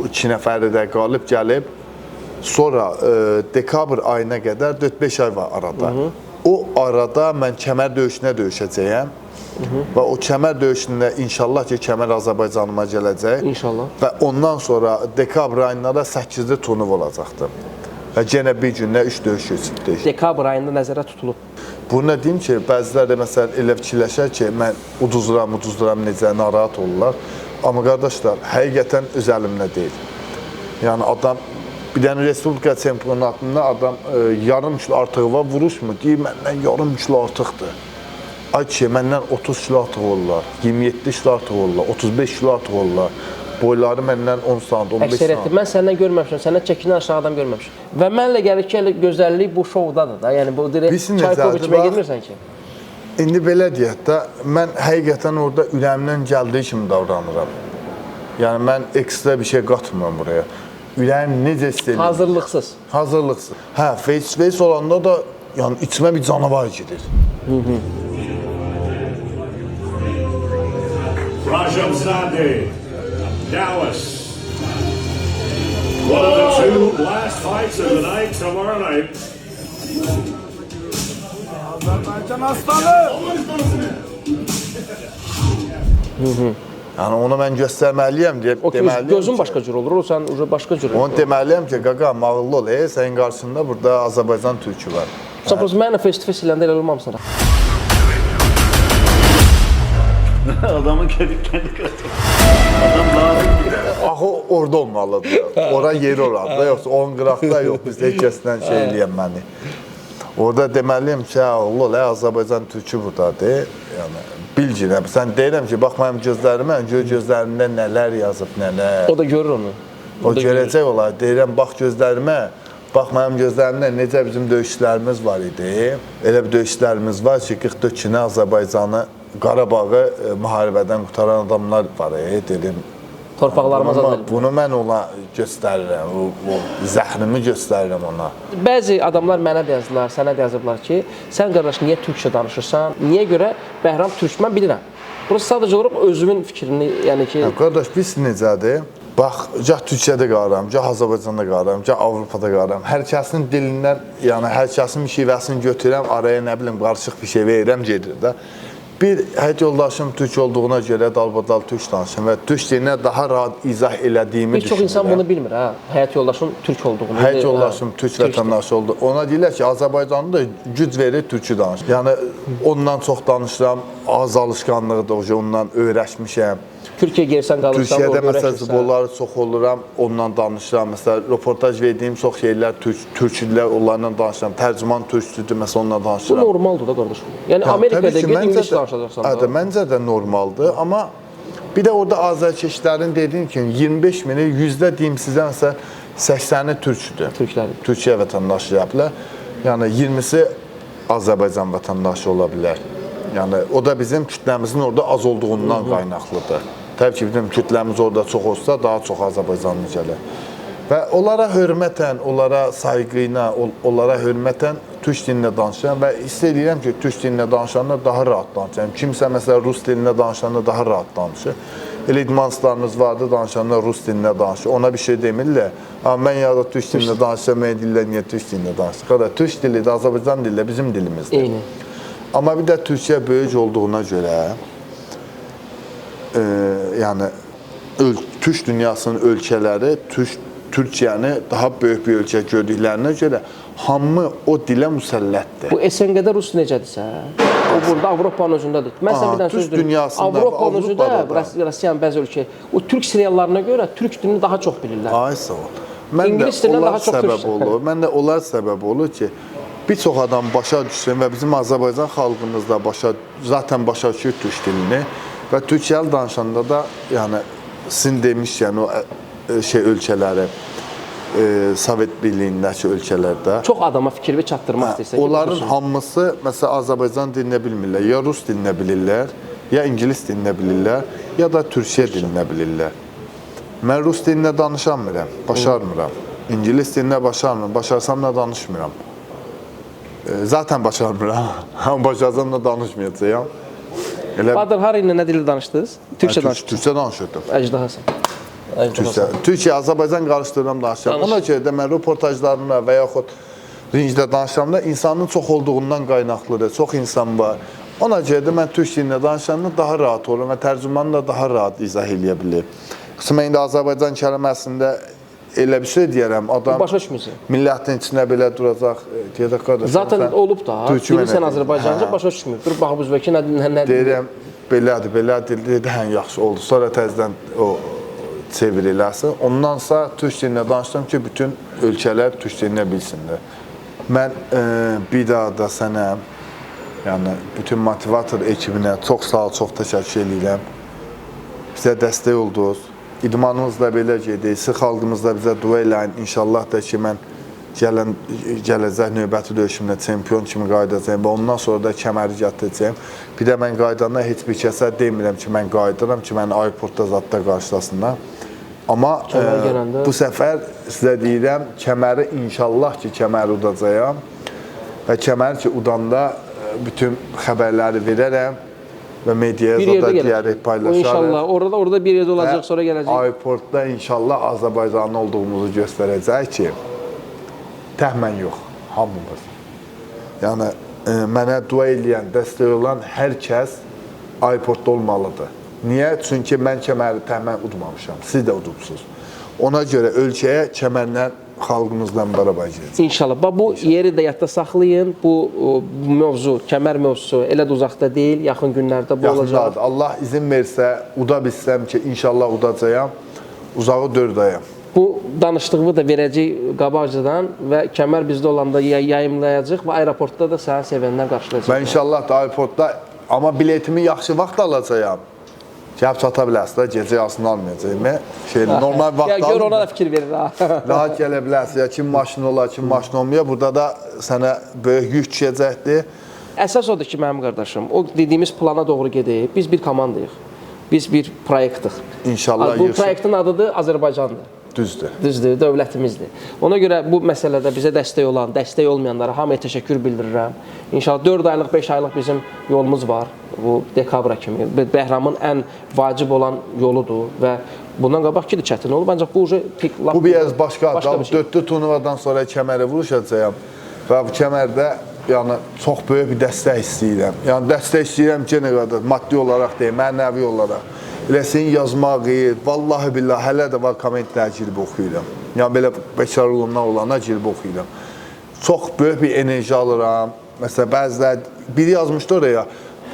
2 nəfəri də qalib gəlib sonra dekabr ayına qədər 4-5 ay var arada. O arada mən kəmər döyüşünə döyüşəcəyəm. Və o kəmər döyüşündə inşallah ki, kəmər Azərbaycanıma gələcək. İnşallah. Və ondan sonra dekabr ayında da 8-ci turnuv olacaqdır. Və yenə bir gündə 3 döyüş keçibdir. Dekabr ayında nəzərə tutulub. Bunu deyim ki, bəziləri də məsələn elə fikirləşər ki, mən uduzuram necə, narahat olurlar. Amma qardaşlar, həqiqətən öz əlimdə deyil. Yəni adam bir dənə Respublika çempionatında adam yarım kilo artığı var, vuruşmur. Deyir, məndən yarım kilo artıqdır. Ay ki, məndən 30 kilo artıq olurlar, 27 kilo artıq olurlar, 35 kilo artıq olurlar. Boyları məndən 10 sant, 15 sant. Əksəriyyətdir. Mən səndən görməmişəm, səndən çəkindən aşağıdan görməmişəm. Və mənlə gəlir ki, gözəllik bu şovdadır da. Yəni bu direkt Çaykov içmə girmirsən ki. İndi belə deyək də, mən həqiqətən orada ürəyimdən gəldiyi kimi davranıram. Yəni mən ekstra bir şey qatmıram buraya. Ürəyim necə istəyir? Hazırlıqsız. Hazırlıqsız. Hə, face-to-face olanda da yəni içmə bir canavar gedir. Rajabzadeh, Dallas. One of the two last fights of the night tomorrow night. Yəni onu mən göstərməliyəm deyə O deməliyəm. gözün başqa cür olur, o sən başqa cür. Onu deməliyəm ki, qaqa ağıllı ol, sənin qarşısında burada Azərbaycan türkü var. Suppose mənlə face-to-face eləndə elə olmamısan. Adamın kendi kaçır. Adam lazım gider. Axı orada olmalıdır. Ora yeri oradır. Yoxsa onun qıraqda yox. Biz heç kəsdən şey eləyəm məni. Orada deməliyəm ki, ağıllı ol, Azərbaycan türkü buradadır. Yəni bilginəm. Sən deyirəm ki, bax mənim gözlərimə, gözlərimdə nələr yazıb, nələr. O da görür onu. O görəcək olar. Deyirəm, bax gözlərimə, bax mənim gözlərimdə necə bizim döyüşlərimiz var idi. Elə bir döyüşlərimiz var ki, 44 günə Azərbaycanı, Qarabağı müharibədən qutaran adamlar var, dedim. Torpaqlarımız azalır. Bunu mən ona göstərirəm, o zəhrimi göstərirəm ona. Bəzi adamlar mənə də yazdılar, sənə də yazıblar ki, sən qardaş niyə türkçə danışırsan? Niyə görə Bəhram türk? Mən bilirəm. Burası sadəcə olaraq özümün fikrini, yəni ki... Qardaş, biz necədir? Bax, gah Türkiyədə qalıram, gah Azərbaycanda qalıram, gah Avropada qalıram. Hər kəsin dilindən, yəni hər kəsin şivəsini götürürəm, araya nə bilim qarışıq bir şey verirəm, gedir də. Bir həyat yoldaşım türk olduğuna görə dalbadal türk danışım və türk dilinə daha rahat izah elədiyimi Bir çox insan bunu bilmir, hə? Həyat yoldaşım türk olduğunu. Həyat yoldaşım türk vətəndaşı oldu. Ona deyirlər ki, Azərbaycanlı da güc verir türkü danışır. Yəni ondan çox danışıram, ağız alışqanlığıdır, ondan öyrəşmişəm. Türkiyə gəlsən qalırsan, Türkiyədə məsələn futbolları çox oluram, ondan danışıram. Məsələn, röportaj verdiyim çox şeylər türkçülər, onlarla danışıram. Tərcüman türkçüdür, məsələn, onunla Bu danışıram. normaldır da qardaşım. Yəni Amerikada get ingilis danışacaqsan da. Məncə də normaldır, amma bir də orada azərkeşlərin dediyim kimi 25 mini yüzdə deyim sizə məsələn 80-i türkçüdür. Türkləri. Türkiyə vətəndaşı yapılar. Yəni 20-si Azərbaycan vətəndaşı ola bilər. Yəni o da bizim kütləmizin orada az olduğundan qaynaqlıdır. Təbii ki, bizim kütləmiz orada çox olsa daha çox Azərbaycanlı gəlir. Və onlara hörmətən, onlara sayğı ilə, onlara hörmətən türk dilində danışıram və hiss edirəm ki, türk dilində danışanda daha rahat danışıram. Kimsə məsələn rus dilində danışanda daha rahat danışır. Elə idmanslarımız vardı, danışanda rus dilində danışır. Ona bir şey demirlər. Amma mən ya da türk dilində danışsam, mən dillər niyə türk dilində danışır? Qardaş, türk dili də Azərbaycan dili də bizim dilimizdir. Eyni. Amma bir də Türkiyə böyük olduğuna görə, yəni türk dünyasının ölkələri Türkiyəni daha böyük bir ölkə gördüklərinə görə hamı o dilə müsəllətdir. Bu SNG-də rus necədirsə, o burada Avropanın özündədir. Mən sənə bir dənə söz deyim. Avropanın özündə, Rusiyanın bəzi ölkə, o türk seriallarına görə türk dilini daha çox bilirlər. Ay sağ ol. İngilis dilindən daha çox səbəb olur. Mən də onlar səbəb olur ki, bir çox adam başa düşsün və bizim Azərbaycan xalqımız da zaten başa düşür türk dilini və türkçəli danışanda da, yəni sizin demişkən o ölkələri, Sovet Birliyindəki ölkələrdə çox adama fikir çatdırmaq istəyirsən. Onların hamısı məsələn Azərbaycan dilini bilmirlər, ya rus dilini bilirlər, ya ingilis dilini bilirlər, ya da türkçə dilini bilirlər. Mən rus dilində danışamıram, başarmıram. İngilis dilində başarmıram, başarsam da danışmıram. Zaten başarmıram, başarsam da danışmayacağım. Bahadır, har ilə nə dildə danışdınız? Türkçə danışdınız? Türkçə danışırdım. Əjdahasan. Türkiyə, Azərbaycan qarışdırıram danışıram. Ona görə də mən reportajlarımda və yaxud rincdə danışıramda insanın çox olduğundan qaynaqlıdır, çox insan var. Ona görə də mən türk dilində danışanda daha rahat olurum və tərcümanı da daha rahat izah edə bilir. Xüsusən indi Azərbaycan kəlməsində elə bir şey deyərəm, adam millətin içində belə duracaq, deyəcək qardaş. Zaten olub da, bilirsən Azərbaycanca başa düşmür. Dur, bax, Üzbəki nə deyir? Deyirəm, belə dildə ən yaxşı oldu. Sonra təzdən o çeviriləsin. Ondansa türk dilində danışdım ki, bütün ölkələr türk dilində bilsinlər. Mən bir daha da sənə, yəni bütün motivator ekibinə çox sağ ol, çox təşəkkür edirəm. Bizə dəstək oldunuz. İdmanımız da belə gedir. Siz xalqımız da bizə dua eləyin. İnşallah da ki, mən gələcək növbəti döyüşümdə çempion kimi qayıdacağım və ondan sonra da kəməri gətirəcəyim. Bir də mən qaydanda heç bir kəsə demirəm ki, mən qayıdıram ki, mən aeroportda zadda qarşılasınlar. Amma bu səfər sizə deyirəm, kəməri inşallah ki, kəməri udacağam və kəməri ki, udanda bütün xəbərləri verərəm və mediaya da deyərək paylaşarıq. İnşallah, orada bir yerdə olacaq, sonra gələcək. Aeroportda inşallah Azərbaycanlı olduğumuzu göstərəcək ki, təhmən yox, hamımız. Yəni, mənə dua eləyən, dəstək olan hər kəs aeroportda olmalıdır. Niyə? Çünki mən kəməri təhmən udmamışam, siz də udubsuz. Ona görə ölkəyə kəmərlə xalqımızdan bərabər gedəcək. İnşallah. Bu yeri də yadda saxlayın. Bu mövzu, kəmər mövzusu elə də uzaqda deyil, yaxın günlərdə bu olacaq. Yaxındadır. Allah izin versə, uda bilsəm ki, inşallah udacağam, uzağı 4 ayam. Bu danışdığımı da verəcək qabaqcadan və kəmər bizdə olanda yayımlayacaq və aeroportda da səni sevənlər qarşılayacaq. Mən inşallah da aeroportda, amma biletimi yaxşı vaxt alacağam. Gəlib çata bilərsiniz, gecə yarısını almayacağım. Normal vaxt alın. Gör, ona da fikir verir. Rahat gələ bilərsiniz. Kim maşın olar, kim maşın olmuyor. Burada da sənə böyük yük düşəcəkdir. Əsas odur ki, mənim qardaşım, o dediyimiz plana doğru gedib. Biz bir komandayıq. Biz bir proyektıq. İnşallah bu proyektin adıdır Azərbaycandır. Düzdür. Düzdür, dövlətimizdir. Ona görə bu məsələdə bizə dəstək olan, dəstək olmayanlara hamıya təşəkkür bildirirəm. İnşallah 4 aylıq, 5 aylıq bizim yolumuz var. Bu dekabra kimi. Bəhramın ən vacib olan yoludur və bundan qabaq ki də çətin olur. Ancaq bu bu biraz başqa. 4 turnuvadan sonra kəməri vuruşacağam və bu kəmərdə yəni çox böyük bir dəstək istəyirəm. Yəni dəstək istəyirəm ki, nə qədər maddi olaraq deyil, mənəvi olaraq. Elə senin yazmağı, vallahi billahi hələ də var kommentlər girib oxuyuram. Yəni belə bekarlığımdan olana girib oxuyuram. Çox böyük bir enerji alıram. Məsələn, bəzilər biri yazmışdı oraya.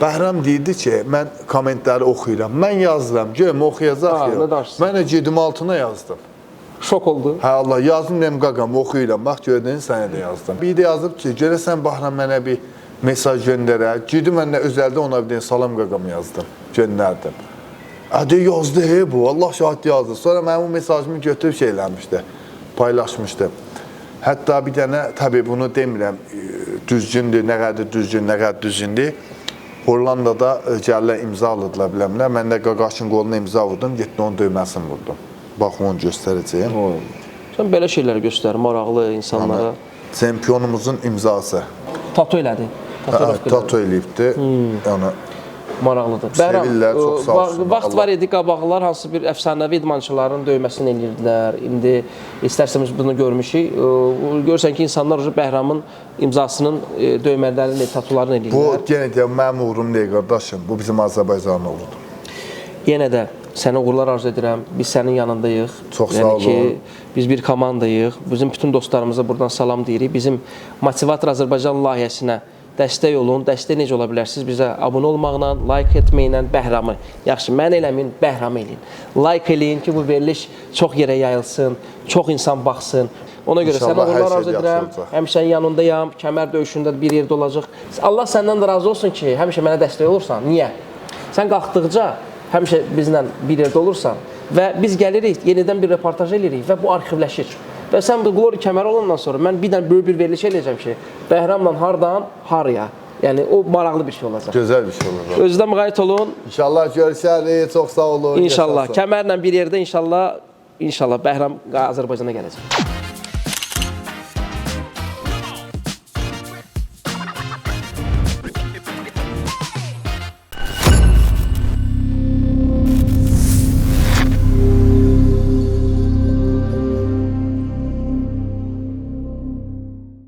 Bəhram deyirdi ki, mən kommentləri oxuyuram. Mən yazıram, görüm oxuyacaq ya. Mən də gedim altına yazdım. Şok oldu. Hə Allah, yazdım deyim qaqam, oxuyuram. Bax gördün, sənə də yazdım. Bir də yazıb ki, görəsən Bəhram mənə bir mesaj göndərər. Gedim mən də özəldə ona bir salam qaqam yazdım, göndərdim. Adı yazdı bu, Allah şahid yazdı. Sonra mənim o mesajımı götürüb şeyləmişdi, paylaşmışdı. Hətta bir dənə, təbii bunu demirəm, düzgündür, nə qədər düzgün, nə qədər düzgündür. Hollandada gəlirlər imza alırdılar, biləmlər. Mən də qaqaşın qoluna imza vurdum, getdim onun düyməsini vurdum. Bax, onu göstərəcəyim. Sən belə şeyləri göstər, maraqlı insanlara. Çempionumuzun imzası. Tatu elədi. Tatu eləyibdi. Yəni maraqlıdır. Sevirlər, çox sağ olsun. Vaxt var idi, qabaqlar hansı bir əfsanəvi idmançıların döyməsini eləyirdilər. İndi istərsəmiz bunu görmüşük. Görürsən ki, insanlar Bəhramın imzasının döymələrini, tatularını eləyirlər. Bu yenə deyəm, mənim uğurum deyil qardaşım. Bu bizim Azərbaycanın uğurudur. Yenə də sənə uğurlar arzu edirəm. Biz sənin yanındayıq. Çox sağ olun. Ki, biz bir komandayıq. Bizim bütün dostlarımıza buradan salam deyirik. Bizim Motivator Azərbaycan layihəsinə dəstək olun. Dəstək necə ola bilərsiniz? Bizə abunə olmaqla, like etməklə Bəhramı. Yaxşı, mən eləməyin, Bəhramı eləyin. Like eləyin ki, bu veriliş çox yerə yayılsın, çox insan baxsın. Ona görə sənə uğurlar arzu edirəm. Həmişə yanındayam. Kəmər döyüşündə bir yerdə olacaq. Allah səndən də razı olsun ki, həmişə mənə dəstək olursan. Niyə? Sən qalxdıqca həmişə bizlə bir yerdə olursan və biz gəlirik, yenidən bir reportaj eləyirik və bu arxivləşir. Və sən bu Glory kəməri olandan sonra mən bir dənə böyük bir veriliş eləyəcəm ki, Bəhramla hardan, haraya. Yəni o maraqlı bir şey olacaq. Gözəl bir şey olacaq. Özünüzə müğayət olun. İnşallah görüşərik. Çox sağ olun. İnşallah. Kəmərlə bir yerdə inşallah Bəhram Azərbaycana gələcək.